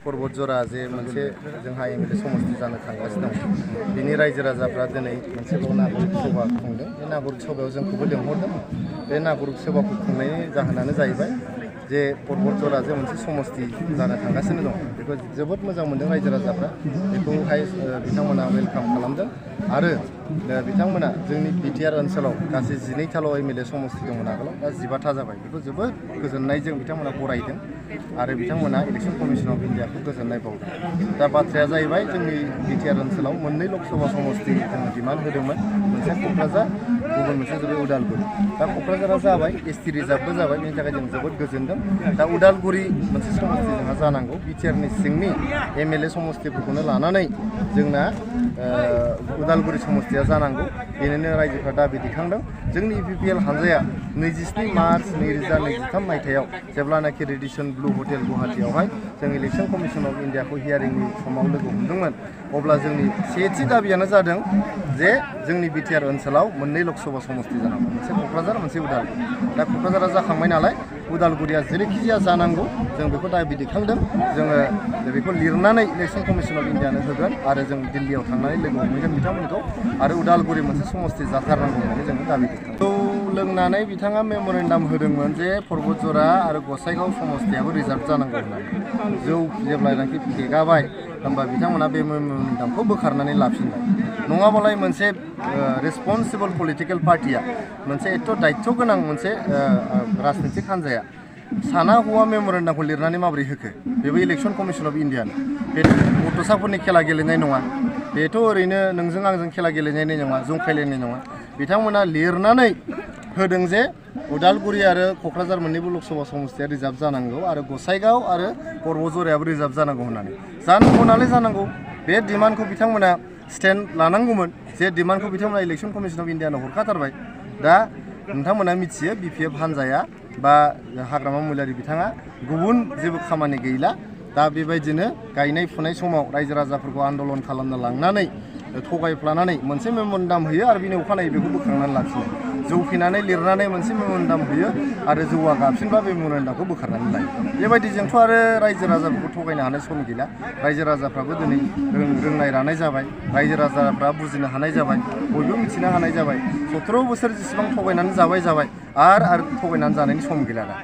पर्बतजरा जे मोनसे जोंहा एमएलए समष्टि जानो थांगासिनो दं बिनि रायजो राजाफ्रा दिनै मोनसेल' नागरिक सभा खुंदों। बे नागरिक सभायाव जोंखौबो लिंहरदों। बे नागरिक सभाखौ खुंनायनि जाहोनानो जाहैबाय जे पर्बतजरा जे मोनसे समष्टि जानो थांगासिनो दं बेखौ जोबोद मोजां मोनदों रायजो राजाफ्रा। बेखौहाय बिथांमोना वेलकाम खालामदों आरो बिथांमोना जोंनि बिटिआर ओनसोलाव गासै 12थाल' एमएलए समष्टि दंमोन आगोलाव दा 15था जाबाय। बेखौ जोबोद गोजोननायजों बिथांमोना बरायदों आरो बिथांमोना इलेक्सन कमिसन अफ इन्डियाखौ गोजोननाय बावदों। दा बाथ्राया जाहैबाय जोंनि बिटिआर ओनसोलाव मोननै लकसभा समष्टि जों डिमान्ड होदोंमोन। मोनसे क'क्राझार, गुबुन मोनसे जाबाय उदालगुरि। दा क'क्राझारा जाबाय, एसटि रिजार्भबो जाबाय, बेनि थाखाय जों जोबोद गोजोनदों। दा उदालगुरि मोनसे समष्टि जोंहा जानांगौ। बिटिआरनि सिंनि एमएलए समष्टिफोरखौनो लानानै जोंना उदालगुरि समष्टिया जानांगौ। बेनिनो रायजोफ्रा दाबि दैखांदों। जोंनि इपिपिएल हानजाया 27 मार्च 2023 मायथाइयाव जेब्लानाखि रेडिसन ब्लु हटेल गुवाहाटीयावहाय जों इलेक्सन कमिसन अफ इन्डियाखौ हियारिंनि समाव लोगो हमदोंमोन, अब्ला जोंनि सेथि दाबियानो जादों जे जोंनि बिटिआर ओनसोलाव मोननै लकसभा समष्टि जानांगौ, मोनसे क'क्राझार, मोनसे उदालगुरि। दा क'क्राझारा जाखांबाय नालाय उदालगुरिया जेरैखिजाया जानांगौ, जों बेखौ दाबि दैखांदों। जोङो बेखौ लिरनानै इलेक्सन कमिसन अफ इन्डियानो होगोन आरो जों दिल्लीयाव थांनानै लोगो हमहैगोन बिथांमोनखौ आरो उदालगुरि मोनसे समष्टि जाथारनांगौ होननानै जोङो दाबि दैखांदों। जौ लोंनानै बिथाङा मेम'रेन्डाम होदोंमोन जे पर्बतजरा आरो गसाइगाव समष्टियाबो रिजार्भ जानांगौ होननानै। जौ जेब्लानाखि फेगाबाय होमबा बिथांमोना बे मेम'रेन्डामखौ बोखारनानै लाफिनबाय। नङाबालाय मोनसे रेसपन्सिबल पलिटिकेल पार्टिया, मोनसे एथ' दायित्व गोनां मोनसे राजनितिक हान्जाया साना हौवा मेम'रेन्डामखौ लिरनानै माबोरै होखो? बेबो इलेक्सन कमिसन अफ इन्डियानो। बे गथ'साफोरनि खेला गेलेनाय नङा, बेथ' ओरैनो नोंजों आंजों खेला गेलेनाय नङा, जंखायलायनाय नङा। बिथांमोना लिरनानै होदों जे उदालगुरि आरो क'क्राझार मोननैबो लकसभा समष्टिया रिजार्भ जानांगौ आरो गसाइगाव आरो पर्बतजरायाबो रिजार्भ जानांगौ होननानै। जानांगौ नालाय जानांगौ। बे डिमान्डखौ बिथांमोना स्टेन्ड लानांगौमोन, जे डिमान्डखौ बिथांमोना इलेक्सन कमिसन अफ इन्डियानो हरखाथारबाय। दा नोंथांमोना मिथियो बिपिएफ हान्जाया बा हाग्रामा महिलारि बिथाङा गुबुन जेबो खामानि गैला। दा बेबायदिनो गायनाय फुनाय समाव रायजो राजाफोरखौ आन्दलन खालामनो लांनानै थगायफ्लानानै मोनसे मेम'रेन्डाम होयो आरो बिनि अखानायै बेखौ बोखारनानै लाफिनो। जौ फेनानै लिरनानै मोनसे मेम'रेन्डाम होयो आरो जौआ गाबसिनबा बे मेम'रेन्डामखौ बोखारनानै लायो। बेबायदिजोंथ' आरो रायजो राजाफोरखौ थगायनो हानाय सम गैला। रायजो राजाफ्राबो दिनै रोंनाय रानाय जाबाय, रायजो राजाफ्रा बुजिनो हानाय जाबाय, बयबो मिथिनो हानाय जाबाय। 17 बोसोर जेसेबां थगायनानै जाबाय आरो थगायनानै जानायनि सम गैला दा।